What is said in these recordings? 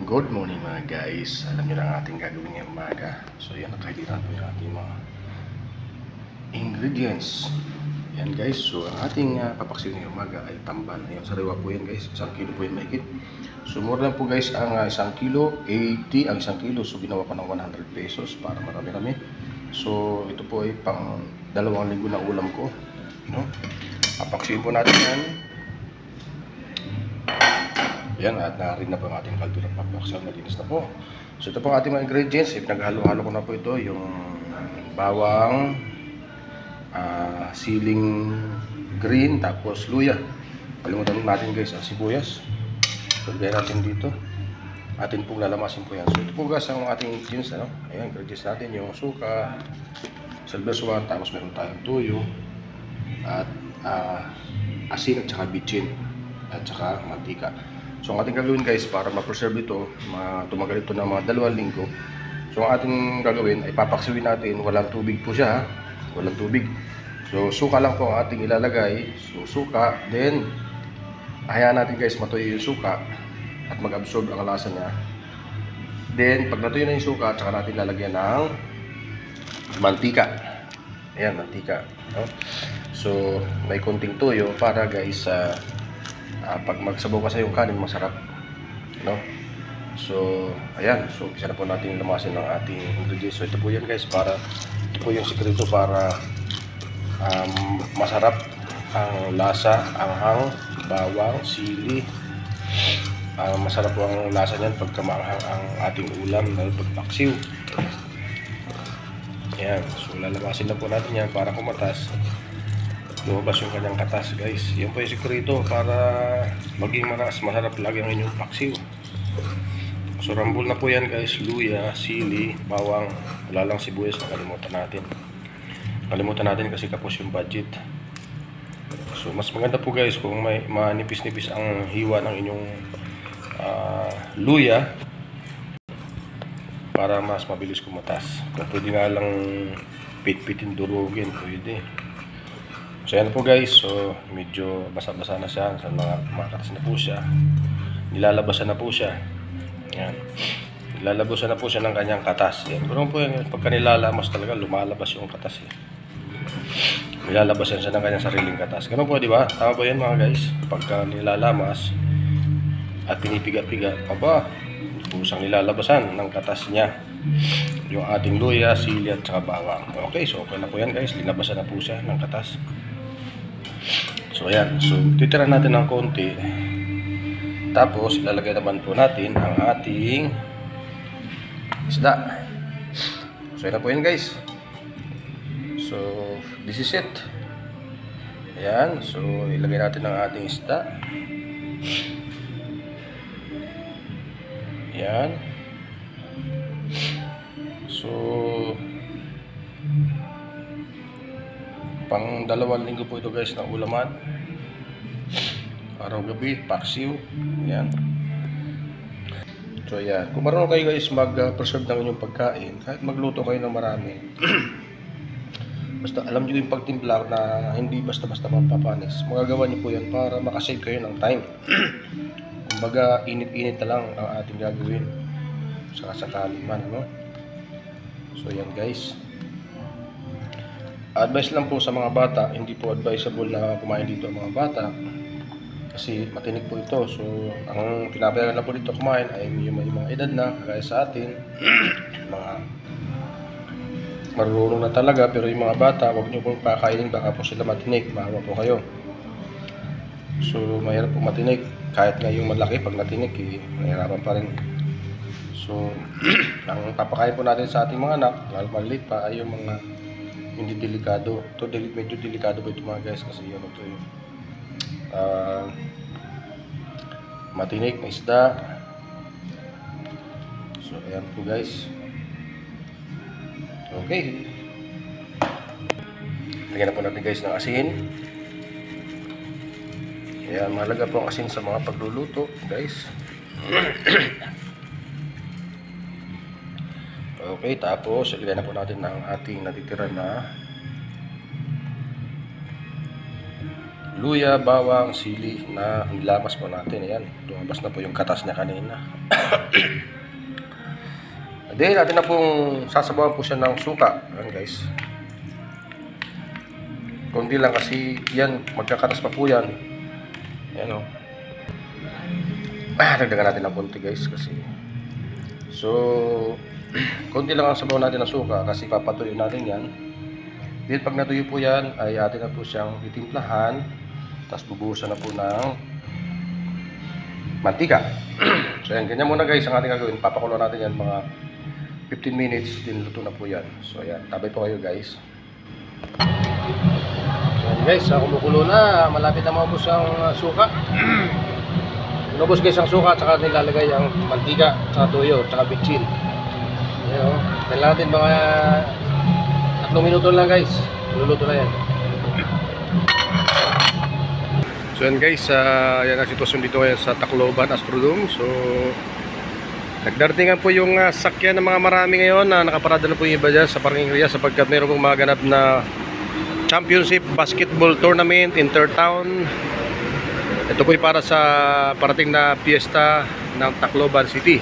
Good morning mga guys. Alam nyo na ang ating gagawin ngayong umaga. So yan, nakahiliran po yung ating mga ingredients. Yan guys, so ang ating papaksiw ngayong umaga ay tamban. Ayan, sariwa po yan guys, 1 kilo po yan mahigit. So mura lang po guys ang 1 kilo, 80 ang 1 kilo. So ginawa ko ng 100 pesos para marami-rami. So ito po ay pang 2 linggo na ulam ko, no? Papaksiw po natin yan. Yan, at narin na po ang ating kaldo ng papaksiw, malinis na po. So ito po ang ating mga ingredients. Pinaghalo-halo ko na po ito, yung bawang, siling green, tapos luya. Kalimutan natin guys ang sibuyas. Lagyan natin dito. Atin pong lalamasin po yan. So ito po guys ang ating ingredients, ano? Ayan, ingredients natin yung suka, silver swan, tapos meron tayong tuyo, at asin at saka bitchin, at saka mantika. So ang ating gagawin guys para ma-preserve ito, tumagal ito ng mga 2 linggo. So ang ating gagawin ay papaksiwin natin, walang tubig po siya, walang tubig. So suka lang po ang ating ilalagay. So suka, then hayaan natin guys matuyo yung suka at mag-absorb ang lasa niya. Then pag natuyo na yung suka, saka natin lalagyan ng mantika. Ayan, mantika, no? So may konting tuyo para guys pag magsabaw kasi yung kanin, masarap, no? So ayan, so isa na po natin lamasin ng ating ingredients. So ito po yan guys, ito po yung sikreto para masarap ang lasa, anghang, bawang, sili. Masarap po ang lasa niyan pagka maanghang ang ating ulam, lalo pagpaksiw. Ayan, so lalamasin na po natin yan para kumatas, lumabas yung kanyang katas guys. Yan po yung sikreto para maging masarap lagi ang inyong paksiw. So rambol na po yan guys, luya, sili, bawang, wala lang sibuyas na kalimutan natin kasi kapos yung budget. So mas maganda po guys kung may manipis-nipis ang hiwa ng inyong luya para mas mabilis kumatas. Kung pwede nga lang pit-pitin, durugin, pwede. So yan po guys, so medyo basa-basa na siya, sa makatas na po siya, nilalabasan na po siya. Yan, nilalabasan na po siya ng kanyang katas. Yan, pero po yan, pagka nilalamas talaga lumalabas yung katas eh. Nilalabasan siya ng kanyang sariling katas. Ganun po, di ba? Tama po yan mga guys. Pagka nilalamas at pinipiga-piga, pusang nilalabasan ng katas niya yung ating luya, sili at saka bawang. Okay, so okay na po yan guys, linabasan na po siya ng katas. So ayan, so titira natin ng konti, tapos ilalagay naman po natin ang ating isda. So ayan na po yan guys. So this is it. Ayan, so ilagay natin ang ating isda. Ayan. So pang 2 linggo po ito guys ng ulaman, araw gabi, paksiw. Ayan. So ayan, kung marunong kayo guys mag-preserve ng inyong pagkain, kahit magluto kayo ng marami, basta alam nyo yung pagtimpla na hindi basta-basta mapapanis, magagawa nyo po yan para makasave kayo ng time. Kumbaga init-init na lang ang ating gagawin sa sakali man, ano? So yan guys, advice lang po sa mga bata, hindi po advisable na kumain dito ang mga bata kasi matinik po ito. So ang pinapayagan na po dito kumain ay may mga edad na kagaya sa atin, mga marunong na talaga. Pero yung mga bata, huwag nyo pong pakainin, baka po sila matinik, maawa po kayo. So mahirap po matinik, kahit nga yung malaki pag natinik nahirapan pa rin. So ang papakain po natin sa ating mga anak, lalo maliit pa, ay yung mga hindi delikado. Ito medyo delikado po ito mga guys, kasi yun ito yung matinik na isda. So ayan po guys. Okay, lagyan na po natin guys ng asin. Ayan, mahalaga po ang asin sa mga pagluluto guys. Okay, tapos ilagay na po natin ang ating natitira na luya, bawang, sili na nilamas po natin. Ayan, lumabas na po yung katas niya kanina. Then, natin na pong sasabawan po siya ng suka. Ayan guys. Kundi lang kasi yan, magkakatas pa po yan. Ayan o. Dagdagan natin ng konti guys kasi. So, konti lang ang sabaw natin ng suka kasi papatuyo natin yan. Then pag natuyo po yan, ay atin na po siyang itimplahan. Tapos bubuhusan na po ng mantika. So yan, ganyan muna guys ang ating gagawin. Papakulo natin yan mga 15 minutes, din luto na po yan. So yan, tabay po kayo guys. So yan guys, kumukulo na. Malapit na maubos ang suka. Inubos guys ang suka, tsaka nilalagay ang mantika, tsaka tuyo, tsaka bitchin. Yan o. Dahil natin mga 3 minuto lang guys. Luluto na yan. So yan guys, yan ang sitwasyon dito ngayon sa Tacloban Astrodome. So nagdaratingan po yung sakyan ng mga marami ngayon na nakaparada na po yung iba dyan sa parking area sapagkat meron pong maganap na championship basketball tournament Intertown. Ito po ay para sa parating na piyesta ng Tacloban City.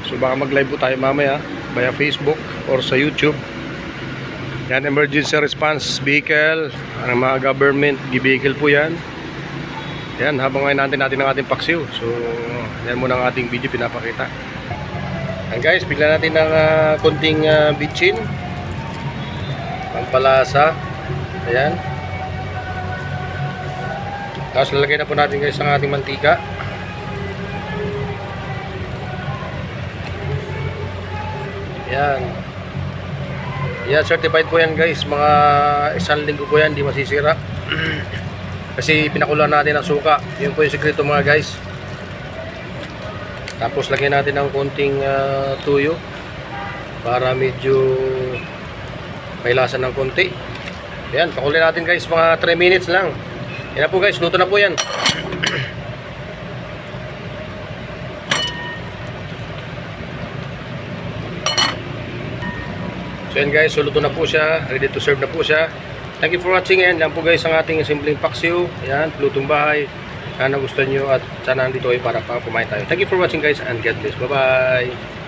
So baka mag live po tayo mamaya via Facebook or sa YouTube. Yan, emergency response vehicle, ang mga government vehicle po yan. Yan, habang ngayon natin ang ating paksiw. So yan muna ang ating video pinapakita. Yan guys, bigla natin ng konting bitchin, pampalasa. Ayan. Tapos lalagay na po natin guys ang ating mantika. Yan. Yan, certified po yan guys. Mga 1 linggo po yan, di masisira. Kasi pinakulan natin ang suka. Yun po yung sekreto mga guys. Tapos lagyan natin ng konting tuyo para medyo may lasa ng konti. Yan, pakulin natin guys mga 3 minutes lang. Yan na po guys, luto na po yan. So yan guys, so luto na po siya, ready to serve na po siya. Thank you for watching, and yan po guys ang ating simpleng paksiw. Yan, lutong bahay. Sana gusto nyo at sana nandito kayo para kumain tayo. Thank you for watching guys, and God bless. Bye bye.